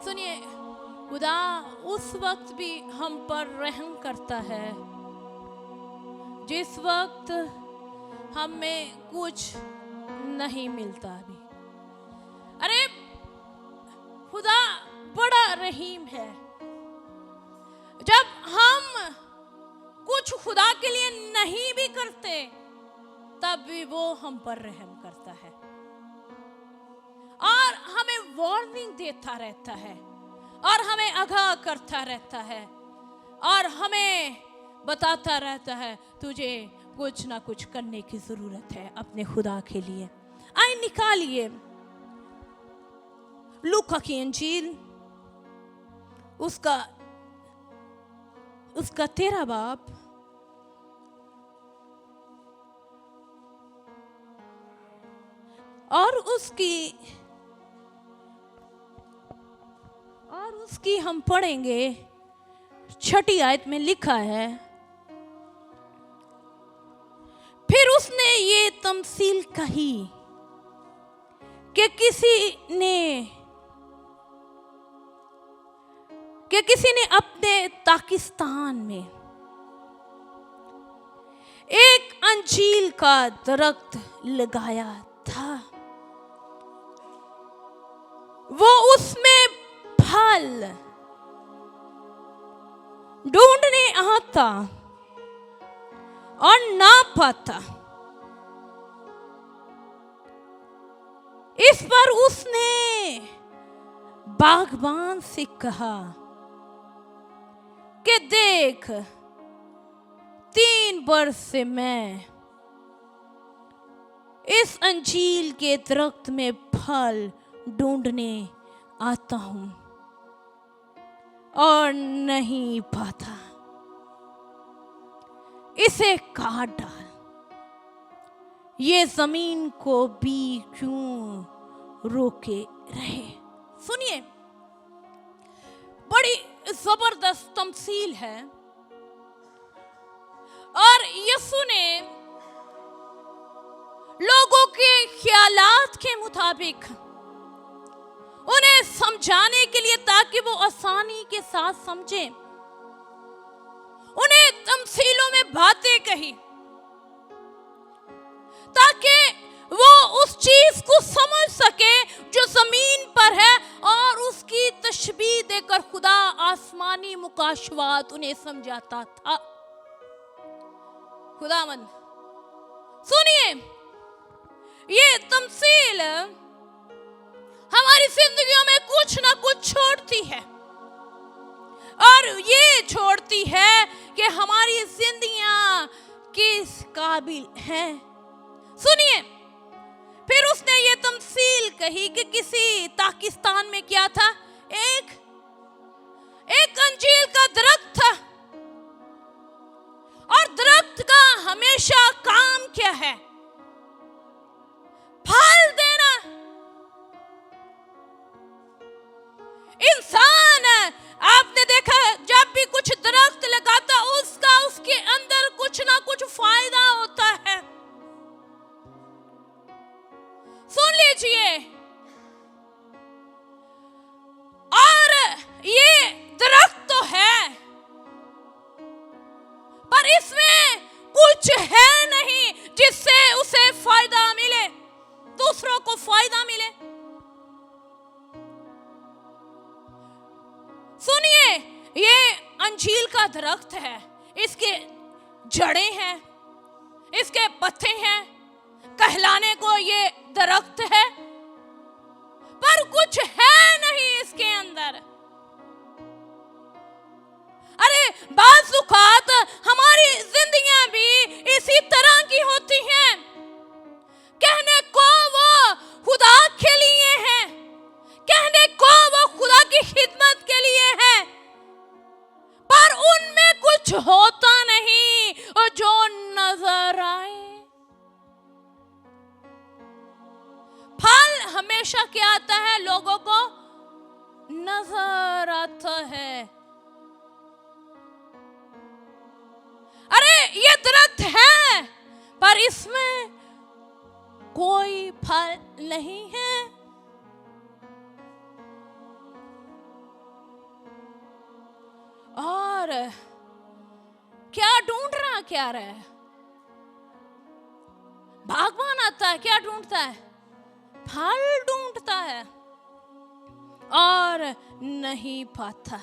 सुनिए, खुदा उस वक्त भी हम पर रहम करता है जिस वक्त हमें कुछ नहीं मिलता भी। अरे खुदा बड़ा रहीम है। जब हम कुछ खुदा के लिए नहीं भी करते तब भी वो हम पर रहम करता है और हमें वार्निंग देता रहता है और हमें आगाह करता रहता है और हमें बताता रहता है तुझे कुछ ना कुछ करने की जरूरत है अपने खुदा के लिए। आइए निकालिए लूका की इंजील उसका 13 बाब और उसकी हम पढ़ेंगे 6 आयत में लिखा है, फिर उसने ये तमसील कही कि किसी ने अपने पाकिस्तान में एक अंजीर का दरख्त लगाया था। वो उसमें फल ढूंढने आता और ना पाता। इस पर उसने बागबान से कहा कि देख, 3 वर्ष से मैं इस अंजीर के दरख्त में फल ढूंढने आता हूं और नहीं पाता। इसे काट डाल। ये जमीन को भी क्यों रोके रहे। सुनिए, बड़ी जबरदस्त तमसील है और यीशु ने लोगों के ख्यालात के मुताबिक उन्हें समझाने के लिए, ताकि वो आसानी के साथ समझें, उन्हें तमसीलों में बातें कही ताकि वो उस चीज को समझ सके जो जमीन पर है और उसकी तशबीह देकर खुदा आसमानी मुकाशवात उन्हें समझाता था। खुदावंद, सुनिए, ये तमसील हमारी जिंदगियों में कुछ ना कुछ छोड़ती है और ये छोड़ती है कि हमारी जिंदगियां किस काबिल हैं। सुनिए, फिर उसने ये तमसील कही कि किसी पाकिस्तान में क्या था, एक अंजीर का दरख्त था और दरख्त का हमेशा काम क्या है? फल देना। इंसान, आपने देखा, जब भी कुछ दरख्त लगाता उसके अंदर कुछ ना कुछ फायदा होता है। सुन लीजिए, और ये दरख्त तो है पर इसमें कुछ है नहीं जिससे उसे फायदा मिले, दूसरों को फायदा मिले। सुनिए, ये अंजीर का दरख्त है, इसके जड़ें हैं, इसके पत्ते हैं, कहलाने को ये दरख्त है पर कुछ है नहीं इसके अंदर। अरे बाज़ औक़ात हमारी जिंदगियां भी इसी तरह की होती हैं। कहने को वो खुदा के लिए है, कहने को वो खुदा की खिदमत के लिए है, पर उनमें कुछ होता नहीं और जो नजर आए। फल हमेशा क्या आता है? लोगों को नजर आता है। अरे ये दरख्त है पर इसमें कोई फल नहीं है। और क्या ढूंढ रहा क्या रहा है? बागवान आता है, क्या ढूंढता है? फल ढूंढता है और नहीं पाता।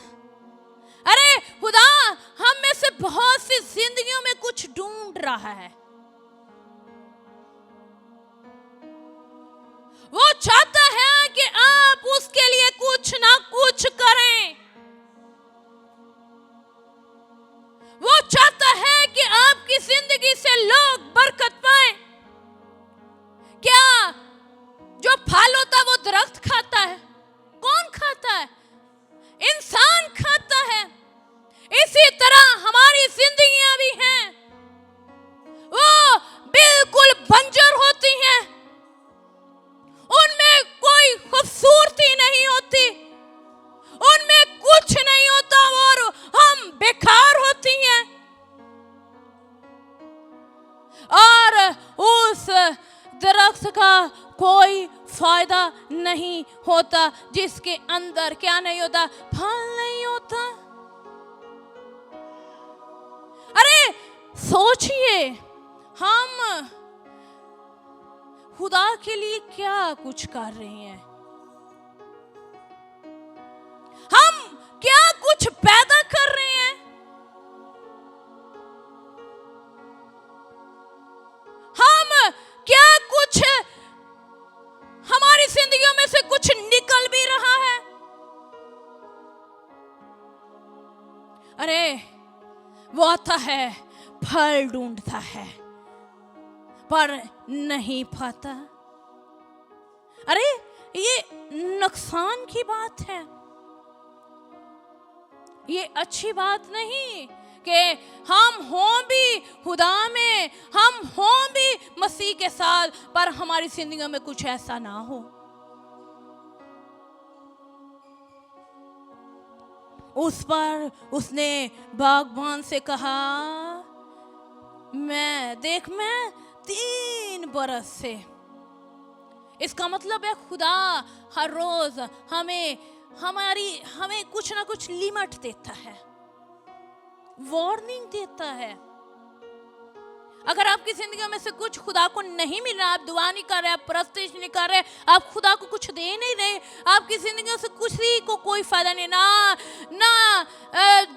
अरे खुदा हम में से बहुत सी जिंदगियों में कुछ ढूंढ रहा है। वो चाहता है कि आप उसके लिए कुछ ना कुछ करें। वो चाहता है कि आपकी जिंदगी से लोग बरकत पाए। क्या जो फल होता है वो दरख्त खाता है? कौन खाता है? इंसान खाता है। इसी तरह हमारी जिंदगियां भी हैं, वो बिल्कुल बंजर होती हैं, उनमें कोई खूबसूरती नहीं होती, उनमें कुछ नहीं होता और हम बेकार होती हैं। और उस दरख्त का कोई फायदा नहीं होता जिसके अंदर क्या नहीं होता? फल नहीं होता। अरे सोचिए, हम खुदा के लिए क्या कुछ कर रहे हैं? हम क्या कुछ पैदा कर रहे हैं? हम क्या कुछ, हमारी जिंदगियों में से कुछ निकल भी रहा है? अरे वो आता है, फल ढूंढता है पर नहीं पाता। अरे ये नुकसान की बात है, ये अच्छी बात नहीं कि हम हों भी खुदा में, हम हों भी मसीह के साथ, पर हमारी जिंदगी में कुछ ऐसा ना हो। उस पर उसने बागबान से कहा, मैं 3 बरस से, इसका मतलब है खुदा हर रोज हमें कुछ ना कुछ लिमिट देता है, वार्निंग देता है। अगर आपकी जिंदगी में से कुछ खुदा को नहीं मिल रहा, आप दुआ नहीं कर रहे, आप प्रस्तिश नहीं कर रहे, आप खुदा को कुछ दे नहीं रहे, आपकी जिंदगी से किसी को कोई फायदा नहीं, ना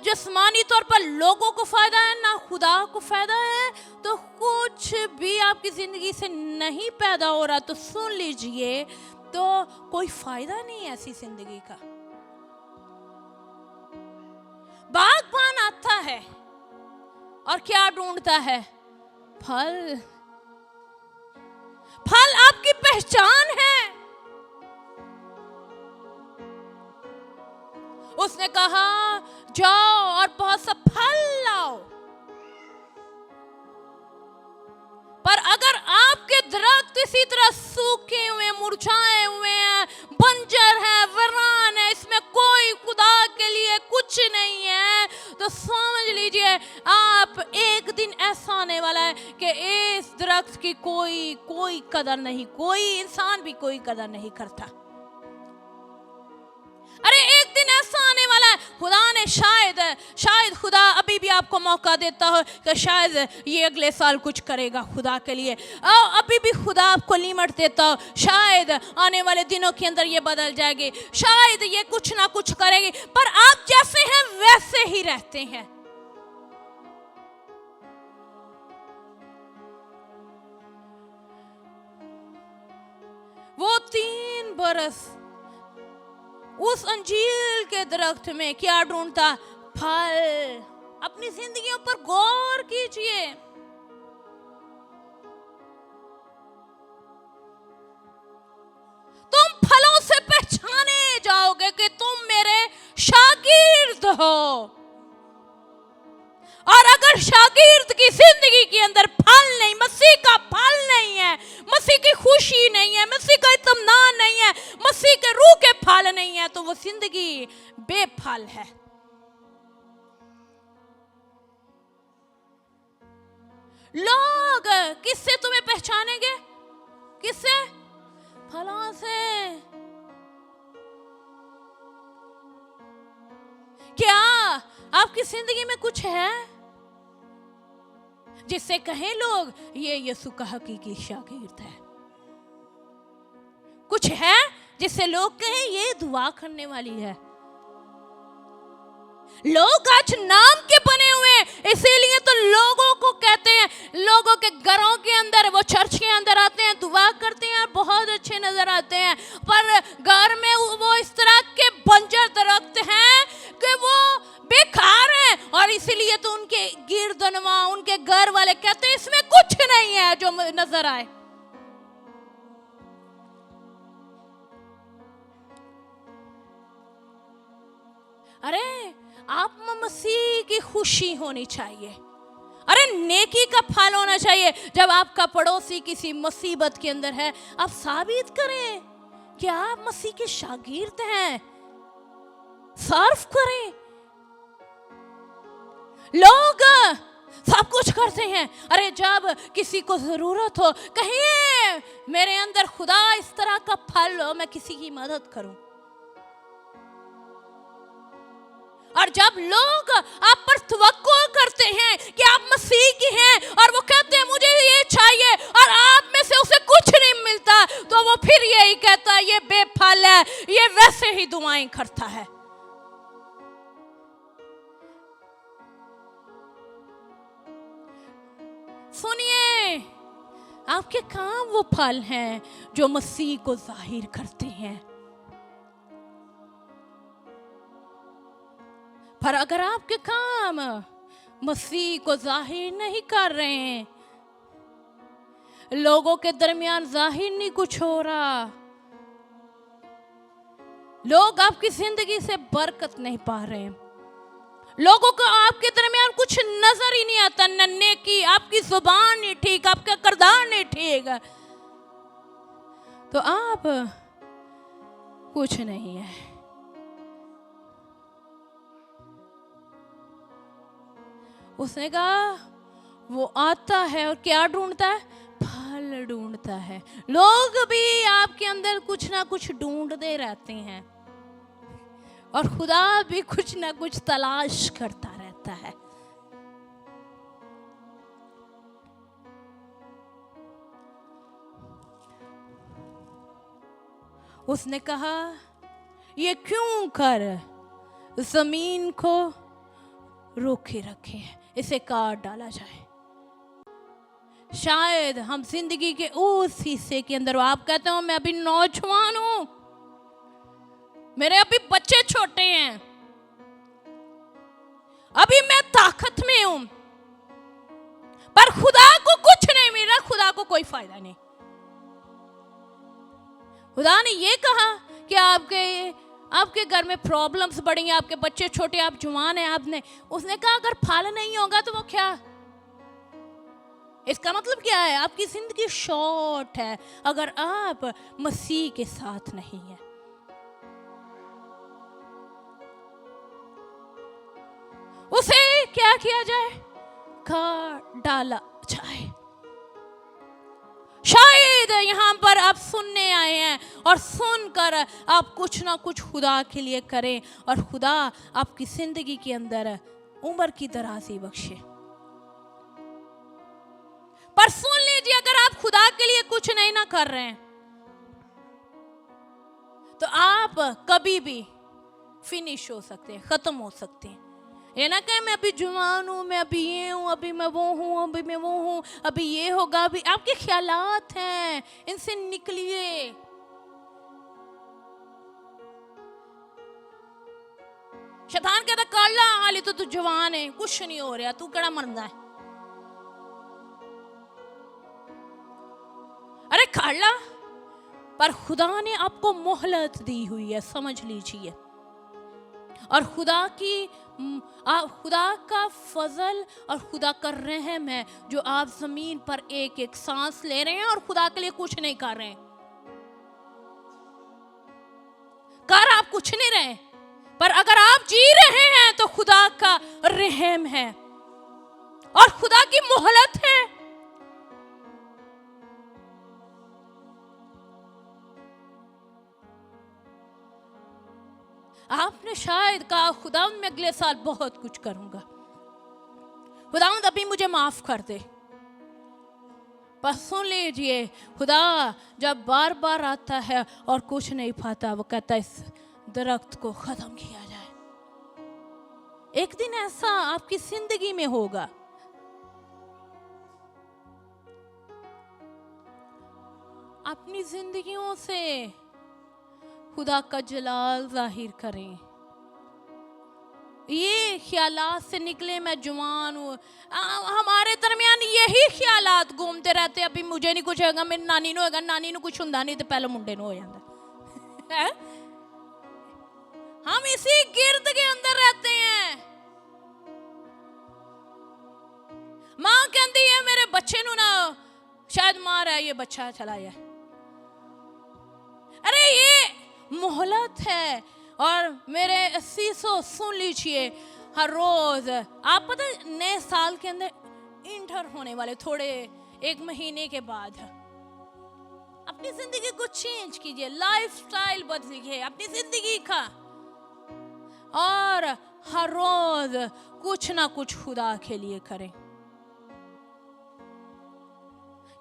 जिस्मानी तौर पर लोगों को फायदा है, ना खुदा को फायदा है, तो कुछ भी आपकी जिंदगी से नहीं पैदा हो रहा, तो सुन लीजिए, तो कोई फायदा नहीं है ऐसी जिंदगी का। बागबान आता है और क्या ढूंढता है? फल। फल आपकी पहचान है। उसने कहा, जाओ और बहुत सा फल लाओ। पर अगर आपके दरख्त इसी तरह सूखे हुए, मुरझाए हुए हैं, बंजर है, वीरान है, इसमें कोई खुदा के लिए कुछ नहीं है, तो समझ लीजिए आप, एक दिन ऐसा आने वाला है कि इस दरख्त की कोई कदर नहीं, कोई इंसान भी कोई कदर नहीं करता। अरे एक दिन ऐसा आने वाला है, खुदा ने शायद खुदा अभी भी आपको मौका देता हो कि शायद ये अगले साल कुछ करेगा खुदा के लिए, अभी भी खुदा आपको लिमिट देता हो, शायद आने वाले दिनों के अंदर ये बदल जाएगी, शायद ये कुछ ना कुछ करेगी, पर आप जैसे हैं वैसे ही रहते हैं। वो 3 बरस उस अंजीर के दरख्त में क्या ढूंढता? फल। अपनी जिंदगियों पर गौर कीजिए। तुम फलों से पहचाने जाओगे कि तुम मेरे शागिर्द हो। और अगर शागिर्द की जिंदगी के अंदर फल नहीं, मसीह का फल नहीं है, मसीह की खुशी नहीं है, मसीह का इत्मीनान नहीं है, मसीह के रूह के फल नहीं है, तो वो जिंदगी बेफल है। लोग किससे तुम्हें पहचानेंगे? किससे? फलों से। क्या आपकी जिंदगी में कुछ है जिससे कहें लोग ये यीशु का हकीकी शागिर्द है? कुछ है जिससे लोग कहें ये दुआ करने वाली है? लोग आज नाम के बने हुए हैं, इसीलिए तो लोगों को कहते हैं, लोगों के घरों के अंदर, वो चर्च के अंदर आते हैं, दुआ करते हैं, बहुत अच्छे नजर आते हैं, पर घर में वो इस तरह के बंजर दरख्त हैं कि वो बेकार हैं, और इसीलिए तो उनके गिरदनवा, उनके घर वाले कहते हैं इसमें कुछ नहीं है जो नजर आए। अरे आप में मसीह की खुशी होनी चाहिए, अरे नेकी का फल होना चाहिए। जब आपका पड़ोसी किसी मुसीबत के अंदर है, आप साबित करें कि आप मसीह के शागिर्द हैं, सर्व करें। लोग सब कुछ करते हैं, अरे जब किसी को जरूरत हो कहिए मेरे अंदर खुदा इस तरह का फल हो, मैं किसी की मदद करूं। और जब लोग आप पर तवक्को करते हैं कि आप मसीह की हैं, और वो कहते हैं मुझे ये चाहिए, और आप में से उसे कुछ नहीं मिलता, तो वो फिर यही कहता है ये बेफल है, ये वैसे ही दुआएं करता है। सुनिए, आपके काम वो फल हैं जो मसीह को जाहिर करते हैं। पर अगर आपके काम मसीह को जाहिर नहीं कर रहे हैं, लोगों के दरमियान जाहिर नहीं कुछ हो रहा, लोग आपकी जिंदगी से बरकत नहीं पा रहे हैं, लोगों को आपके दरमियान कुछ नजर ही नहीं आता, नन्हे की आपकी जुबान नहीं ठीक, आपका किरदार नहीं ठीक, तो आप कुछ नहीं है। उसने कहा वो आता है और क्या ढूंढता है? फल ढूंढता है। लोग भी आपके अंदर कुछ ना कुछ ढूंढते रहते हैं, और खुदा भी कुछ ना कुछ तलाश करता रहता है। उसने कहा ये क्यों कर जमीन को रोके रखे हैं, इसे काट डाला जाए। शायद हम जिंदगी के उस हिस्से के अंदर, आप कहते हो मैं अभी नौजवान हूं, मेरे अभी बच्चे छोटे हैं, अभी मैं ताकत में हूं, पर खुदा को कुछ नहीं मिल रहा, खुदा को कोई फायदा नहीं। खुदा ने ये कहा कि आपके घर में प्रॉब्लम्स बढ़ी हैं, आपके बच्चे छोटे, आप जवान हैं, आपने, उसने कहा अगर फल नहीं होगा तो वो क्या? इसका मतलब क्या है? आपकी जिंदगी शॉर्ट है अगर आप मसीह के साथ नहीं हैं। उसे क्या किया जाए? काट डाला जाए। शायद यहाँ पर आप सुनने आए हैं और सुनकर आप कुछ ना कुछ खुदा के लिए करें, और खुदा आपकी जिंदगी के अंदर उम्र की दराज़ी बख्शे। पर सुन लीजिए, अगर आप खुदा के लिए कुछ नहीं ना कर रहे हैं तो आप कभी भी फिनिश हो सकते हैं, खत्म हो सकते हैं। ये ना कहें मैं अभी जवान हूँ, मैं अभी ये हूँ, अभी मैं वो हूँ, अभी मैं वो हूँ, अभी ये होगा, अभी आपके ख्यालात हैं, इनसे निकलिए। शैतान कहता कर ला, हाली तो तू जवान है, कुछ नहीं हो रहा, तू कड़ा मरना है। अरे कर ला, पर खुदा ने आपको मोहलत दी हुई है, समझ लीजिए। और खुदा का फजल और खुदा का रहम है जो आप जमीन पर एक एक सांस ले रहे हैं और खुदा के लिए कुछ नहीं कर रहे हैं। कर आप कुछ नहीं रहे, पर अगर आप जी रहे हैं तो खुदा का रहम है और खुदा की मोहलत है। आपने शायद कहा खुदा मैं अगले साल बहुत कुछ करूंगा, खुदा अभी मुझे माफ कर दे। पर सुन लीजिए, खुदा जब बार बार आता है और कुछ नहीं पाता, वो कहता है इस दरख्त को खत्म किया जाए। एक दिन ऐसा आपकी जिंदगी में होगा। अपनी जिंदगियों से खुदा का जलाल जाहिर करें। ये ख्यालात से निकले मैं जवान हूँ, हमारे दरमियान यही ख्यालात घूमते रहते हैं, अभी मुझे नहीं कुछ होगा, मेरी नानी ਨੂੰ होगा, नानी ਨੂੰ कुछ ਹੁੰਦਾ नहीं तो पहले मुंडे ਨੂੰ हो जाता है। हम इसी गिर्द के अंदर रहते हैं। माँ कहती है मेरे बच्चे ਨੂੰ ना शायद मार है, ये बच्चा चला जाए। अरे ये मोहलत है। और मेरे असीसों सुन लीजिए, हर रोज आप पता नए साल के अंदर इंटर होने वाले थोड़े 1 महीने के बाद अपनी जिंदगी को चेंज कीजिए, लाइफस्टाइल बदलिए अपनी जिंदगी का, और हर रोज कुछ ना कुछ खुदा के लिए करें।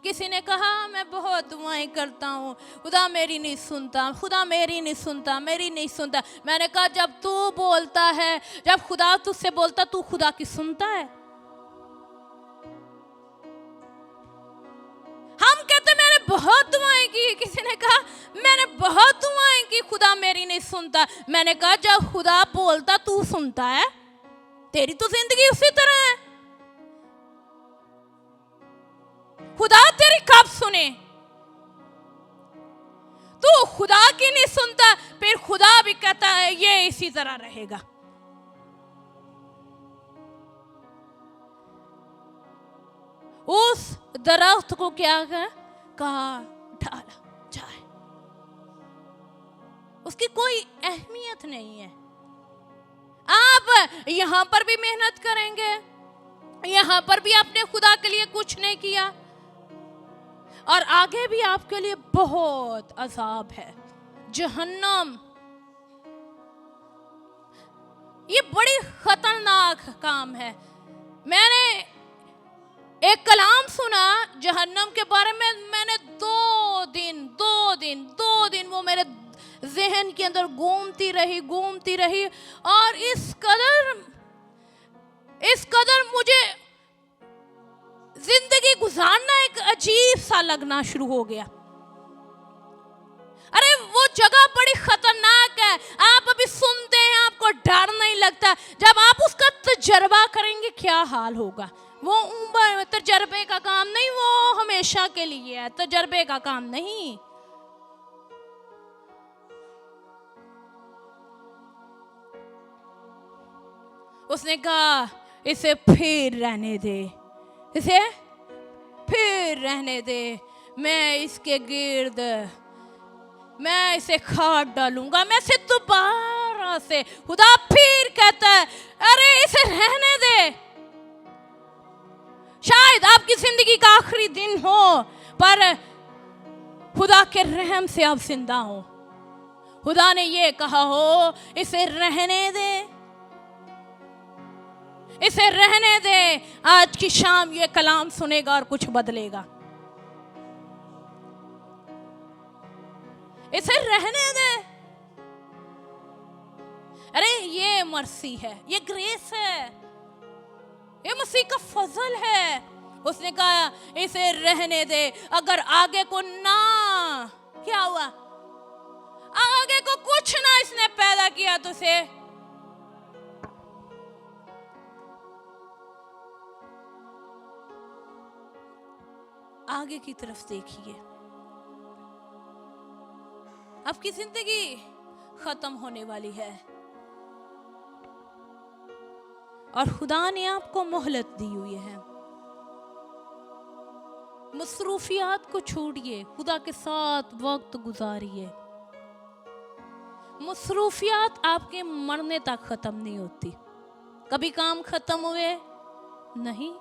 किसी ने कहा मैं बहुत दुआएं करता हूँ, खुदा मेरी नहीं सुनता, खुदा मेरी नहीं सुनता, मेरी नहीं सुनता। मैंने कहा जब तू बोलता है, जब खुदा तुझसे बोलता, तू खुदा की सुनता है? हम कहते मैंने बहुत दुआएं की, किसी ने कहा मैंने बहुत दुआएं की, खुदा मेरी नहीं सुनता। मैंने कहा जब खुदा बोलता तू सुनता है, तेरी तो जिंदगी उसी तरह है। खुदा तेरी कब सुने? तू खुदा की नहीं सुनता, फिर खुदा भी कहता है ये इसी तरह रहेगा। उस दरख्त को क्या कहा ढाला जाए, उसकी कोई अहमियत नहीं है। आप यहां पर भी मेहनत करेंगे, यहां पर भी आपने खुदा के लिए कुछ नहीं किया, और आगे भी आपके लिए बहुत अजाब है, जहन्नम। ये बड़ी खतरनाक काम है। मैंने एक कलाम सुना जहन्नम के बारे में, मैंने दो दिन वो मेरे जहन के अंदर घूमती रही, और इस कदर मुझे जिंदगी गुजारना एक अजीब सा लगना शुरू हो गया। अरे वो जगह बड़ी खतरनाक है। आप अभी सुनते हैं, आपको डर नहीं लगता, जब आप उसका तजर्बा करेंगे क्या हाल होगा। वो उम्र तजर्बे का काम नहीं, वो हमेशा के लिए है, तजर्बे का काम नहीं। उसने कहा इसे फिर रहने दे, इसे फिर रहने दे, मैं इसके गिर्द मैं इसे खाद डालूंगा, मैं इसे दोबारा से। खुदा फिर कहता है अरे इसे रहने दे। शायद आपकी जिंदगी का आखिरी दिन हो, पर खुदा के रहम से आप जिंदा हो। खुदा ने ये कहा हो इसे रहने दे, इसे रहने दे। आज की शाम ये कलाम सुनेगा और कुछ बदलेगा। इसे रहने दे। अरे ये मर्सी है, ये ग्रेस है, ये मसीह का फजल है। उसने कहा इसे रहने दे। अगर आगे को ना क्या हुआ, आगे को कुछ ना इसने पैदा किया तो उसे आगे की तरफ देखिए। आपकी जिंदगी खत्म होने वाली है और खुदा ने आपको मोहलत दी हुई है। मसरूफियात को छोड़िए, खुदा के साथ वक्त गुजारिए। मसरूफियात आपके मरने तक खत्म नहीं होती। कभी काम खत्म हुए नहीं,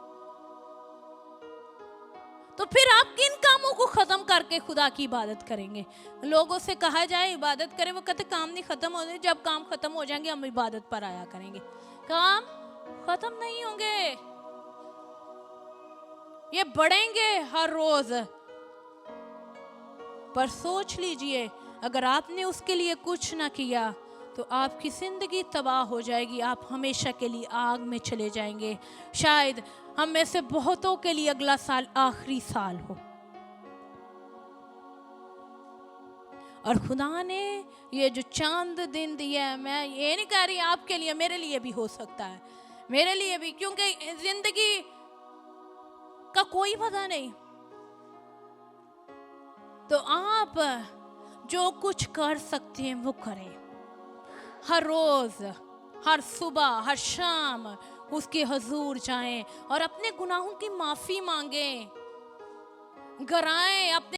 तो फिर आप किन कामों को खत्म करके खुदा की इबादत करेंगे? लोगों से कहा जाए इबादत करें, वो कहते काम नहीं खत्म होते, जब काम खत्म हो जाएंगे हम इबादत पर आया करेंगे। काम खत्म नहीं होंगे, ये बढ़ेंगे हर रोज। पर सोच लीजिए, अगर आपने उसके लिए कुछ ना किया तो आपकी जिंदगी तबाह हो जाएगी, आप हमेशा के लिए आग में चले जाएंगे। शायद हम में से बहुतों के लिए अगला साल आखिरी साल हो। और खुदा ने ये जो चांद दिन दिया है, मैं ये नहीं कह रही आपके लिए, मेरे लिए भी हो सकता है, मेरे लिए भी, क्योंकि जिंदगी का कोई पता नहीं। तो आप जो कुछ कर सकते हैं वो करें। हर रोज, हर सुबह, हर शाम उसके हुजूर जाएं और अपने गुनाहों की माफी मांगें, गराएं अपने